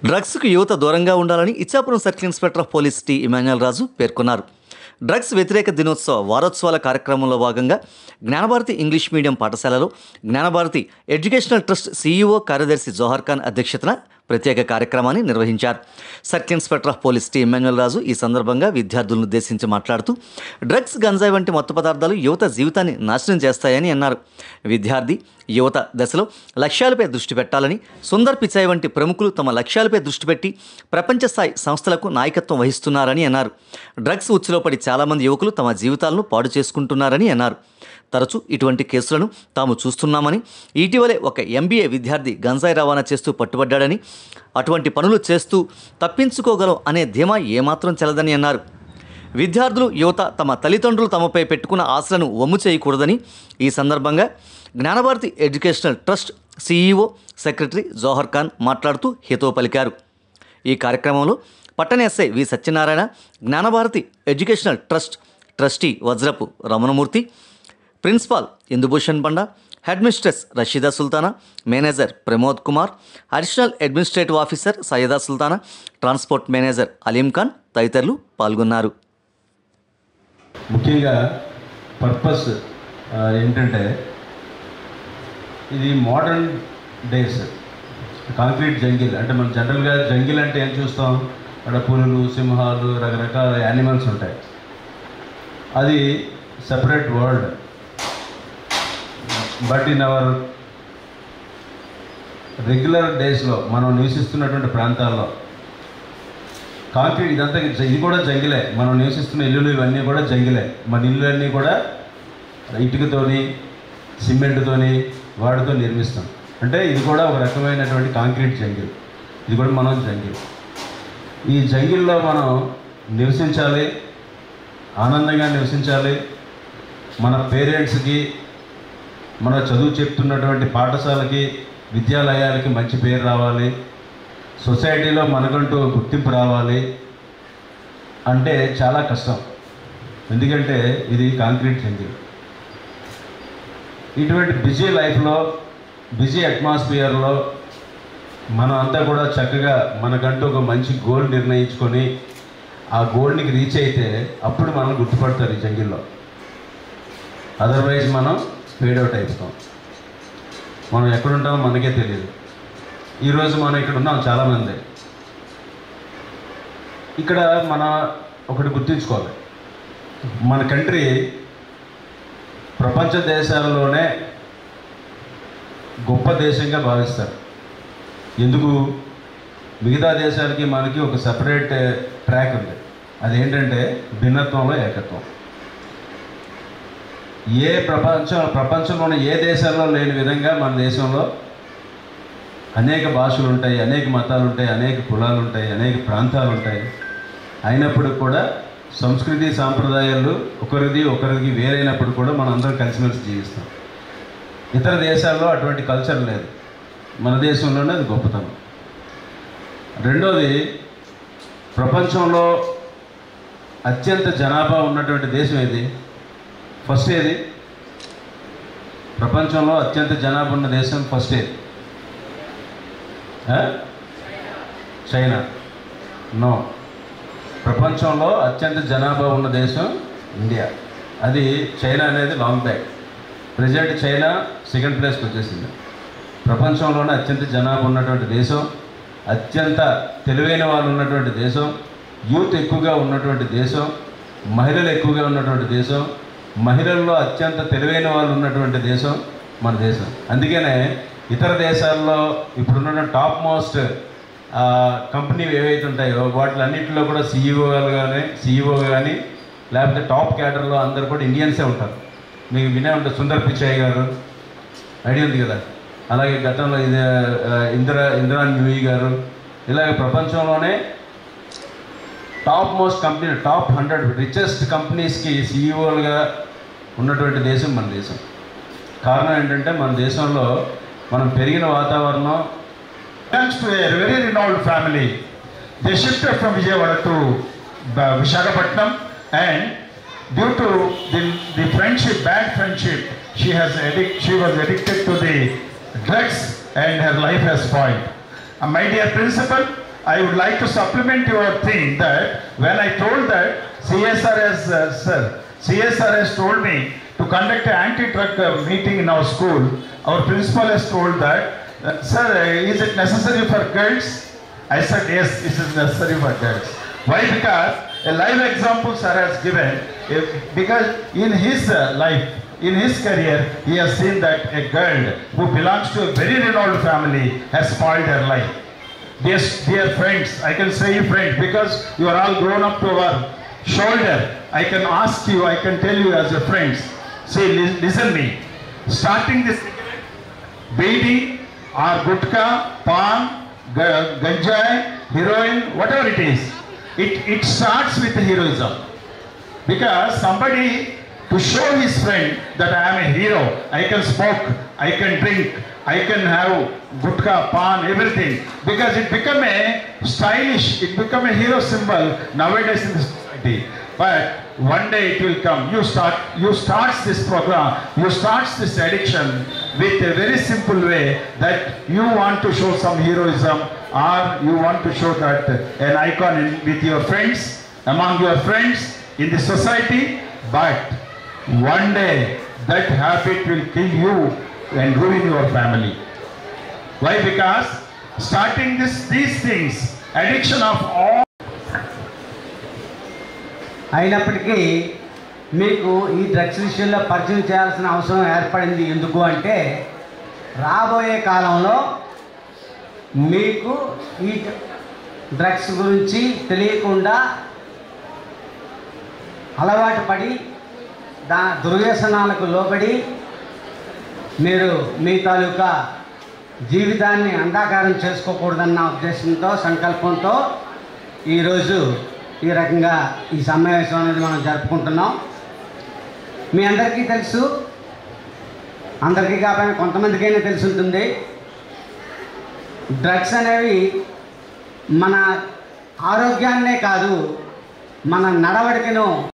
డ్రగ్స్కు యువత దూరంగా ఉండాలని Ichchapuram circle inspector of police T Emmanuel Raju పేర్కొన్నారు. డ్రగ్స్ వ్యతిరేక దినోత్సవ వారోత్సవాల కార్యక్రమంలో భాగంగా జ్ఞానభారతి ఇంగ్లీష్ మీడియం పాఠశాలలో జ్ఞానభారతి ఎడ్యుకేషనల్ ట్రస్ట్ సీఈఓ కార్యదర్శి జోహర్ ఖాన్ అధ్యక్షతన ప్రత్యేక కార్యక్రమాన్ని నిర్వహించారు. Circle inspector of police T Emmanuel Raju ఈ సందర్భంగా విద్యార్థులను ఉద్దేశించి మాట్లాడుతూ డ్రగ్స్, గంజాయి వంటి మత్తు పదార్థాలు యువత జీవితాన్ని నాశనం చేస్తాయని అన్నారు. విద్యార్థి యువత దశలో లక్ష్యాలపై దృష్టి పెట్టాలని, సుందర్ పిచాయ్ వంటి ప్రముఖులు తమ లక్ష్యాలపై దృష్టి పెట్టి ప్రపంచ స్థాయి సంస్థలకు నాయకత్వం వహిస్తున్నారని అన్నారు. డ్రగ్స్ ఉచ్చులో పడి చాలామంది యువకులు తమ జీవితాలను పాడు చేసుకుంటున్నారని అన్నారు. తరచూ ఇటువంటి కేసులను తాము చూస్తున్నామని, ఇటీవలే ఒక ఎంబీఏ విద్యార్థి గంజాయి రవాణా చేస్తూ పట్టుబడ్డాడని, అటువంటి పనులు చేస్తూ తప్పించుకోగలం అనే ధీమా ఏమాత్రం చెల్లదని అన్నారు. విద్యార్థులు యువత తమ తల్లిదండ్రులు తమపై పెట్టుకున్న ఆశలను వమ్ము చేయకూడదని ఈ సందర్భంగా Gnanabharathi educational trust CEO secretary Johar Khan మాట్లాడుతూ హితవు పలికారు. ఈ కార్యక్రమంలో పట్టణ SI V Satyanarayana, Gnanabharathi educational trust trustee Vajrapu Ramanamurthy, principal Indubhushan Banda, head mistress Rasheeda Sultana, manager Pramod Kumar, additional administrative officer Syeda Sultana, transport manager Aleem Khan తదితరులు పాల్గొన్నారు. ముఖ్యంగా పర్పస్ ఏంటంటే, ఇది మోడర్న్ డేస్ కాంక్రీట్ జంగిల్. అంటే మనం జనరల్గా జంగిల్ అంటే ఏం చూస్తాం, అక్కడ పులులు, సింహాలు, రకరకాల యానిమల్స్ ఉంటాయి. అది separate world. But in our regular డేస్లో మనం నివసిస్తున్నటువంటి ప్రాంతాల్లో కాంక్రీట్ ఇదంతా ఇది కూడా జంగిలే. మనం నివసిస్తున్న ఇల్లులు ఇవన్నీ కూడా జంగిలే. మన ఇల్లు అన్నీ కూడా ఇటుకతోని, సిమెంట్తోని, వాటితో నిర్మిస్తాం. అంటే ఇది కూడా ఒక రకమైనటువంటి కాంక్రీట్ జంగిల్. ఇది కూడా మనం జంగిల్. ఈ జంగిల్లో మనం నివసించాలి, ఆనందంగా నివసించాలి. మన పేరెంట్స్కి, మన చదువు చెప్తున్నటువంటి పాఠశాలకి, విద్యాలయాలకి మంచి పేరు రావాలి, సొసైటీలో మనకంటూ గుర్తింపు రావాలి అంటే చాలా కష్టం. ఎందుకంటే ఇది కాంక్రీట్ జంగిల్. ఇటువంటి బిజీ లైఫ్లో, బిజీ అట్మాస్ఫియర్లో మనం అంతా కూడా చక్కగా మనకంటూ ఒక మంచి గోల్ నిర్ణయించుకొని ఆ గోల్కి రీచ్ అయితే అప్పుడు మనం గుర్తుపడతారు ఈ జంగిల్లో. అదర్వైజ్ మనం ఫేడ్ అవుట్ అయిపోతాం. మనం ఎక్కడుంటామో మనకే తెలియదు. ఈరోజు మనం ఇక్కడ ఉన్నాం చాలామంది. ఇక్కడ మన ఒకటి గుర్తుంచుకోవాలి, మన కంట్రీ ప్రపంచ దేశాలలోనే గొప్ప దేశంగా భావిస్తారు. ఎందుకు? మిగతా దేశాలకి మనకి ఒక సపరేట్ ట్రాక్ ఉంది. అదేంటంటే భిన్నత్వంలో ఏకత్వం. ప్రపంచంలోని ఏ దేశాల్లో లేని విధంగా మన దేశంలో అనేక భాషలు ఉంటాయి, అనేక మతాలు ఉంటాయి, అనేక కులాలు ఉంటాయి, అనేక ప్రాంతాలు ఉంటాయి. అయినప్పుడు కూడా సంస్కృతి సాంప్రదాయాలు ఒకరికి వేరైనప్పుడు కూడా మనం అందరం కలిసిమెలిసి జీవిస్తాం. ఇతర దేశాల్లో అటువంటి కల్చర్ లేదు. మన దేశంలోనే అది గొప్పతనం. రెండోది, ప్రపంచంలో అత్యంత జనాభా ఉన్నటువంటి దేశం ఏది? ఫస్ట్ ఏది? ప్రపంచంలో అత్యంత జనాభా ఉన్న దేశం ఫస్ట్ ఏది? చైనా. నో. ప్రపంచంలో అత్యంత జనాభా ఉన్న దేశం ఇండియా. అది చైనా అనేది long back. Present China second ప్లేస్కి వచ్చేసింది. ప్రపంచంలోనే అత్యంత జనాభా ఉన్నటువంటి దేశం, అత్యంత తెలివైన వాళ్ళు ఉన్నటువంటి దేశం, యూత్ ఎక్కువగా ఉన్నటువంటి దేశం, మహిళలు ఎక్కువగా ఉన్నటువంటి దేశం, మహిళల్లో అత్యంత తెలివైన వాళ్ళు ఉన్నటువంటి దేశం మన దేశం. అందుకనే ఇతర దేశాల్లో ఇప్పుడున్న టాప్ మోస్ట్ కంపెనీలు ఏవైతే ఉంటాయో వాటిలన్నింటిలో కూడా సీఈఓ కానీ లేకపోతే టాప్ క్యాడర్లో అందరూ కూడా ఇండియన్సే ఉంటారు. మీకు వినే ఉంటారు, సుందర్ పిచాయ్ గారు ఐడియా ఉంది కదా. అలాగే గతంలో ఇది ఇందిరా న్యూయి గారు. ఇలాగ ప్రపంచంలోనే top most company, top 100 richest కంపెనీస్కి సీఈఓలుగా ఉన్నటువంటి దేశం మన దేశం. కారణం ఏంటంటే మన దేశంలో మనం పెరిగిన వాతావరణం. Thanks to a very renowned family, they shifted from Vijayawada to Visakhapatnam, and due to the friendship, bad friendship, she was addicted to the drugs and her life has spoiled. My dear principal, I would like to supplement your thing that when I told that CSR has told me to conduct an anti-drug meeting in our school, our principal has told that, sir, is it necessary for girls? I said, yes, it is necessary for girls. Why? Because a live example sir has given, because in his life, in his career, he has seen that a girl who belongs to a very renowned family has spoiled her life. Dear friends, I can say friends because you are all grown up to our shoulder. I can ask you, I can tell you as a friends. Say, listen me. Starting this bidi or gutka, pan, ganjai, heroin, whatever it is, it starts with heroism. Because somebody to show his friend that I am a hero, I can smoke, I can drink, I can have gutka, pan, everything. Because it become a stylish, it become a hero symbol nowadays in the society. But one day it will come. You start this program, you start this addiction with a very simple way that you want to show some heroism or you want to show that an icon with your friends, among your friends in the society. But one day that habit will kill you and ruin your family. Why? Because starting these things, addiction of all. అయినప్పటికీ మీకు ఈ drugs విషయంలో పరిచయం చేయాల్సిన అవసరం ఏర్పడింది. ఎందుకు అంటే రాబోయే కాలంలో మీకు ఈ డ్రగ్స్ గురించి తెలియకుండా అలవాటు పడి దుర్వ్యసనాలకు లోబడి మీరు మీ తాలూకా జీవితాన్ని అంధకారం చేసుకోకూడదన్న ఉద్దేశంతో, సంకల్పంతో ఈరోజు ఈ రకంగా ఈ సమావేశం అనేది మనం జరుపుకుంటున్నాం. మీ అందరికీ తెలుసు, అందరికీ కాకపోయినా కొంతమందికైనా తెలిసి ఉంటుంది, డ్రగ్స్ అనేవి మన ఆరోగ్యాన్నే కాదు మన నడవడికను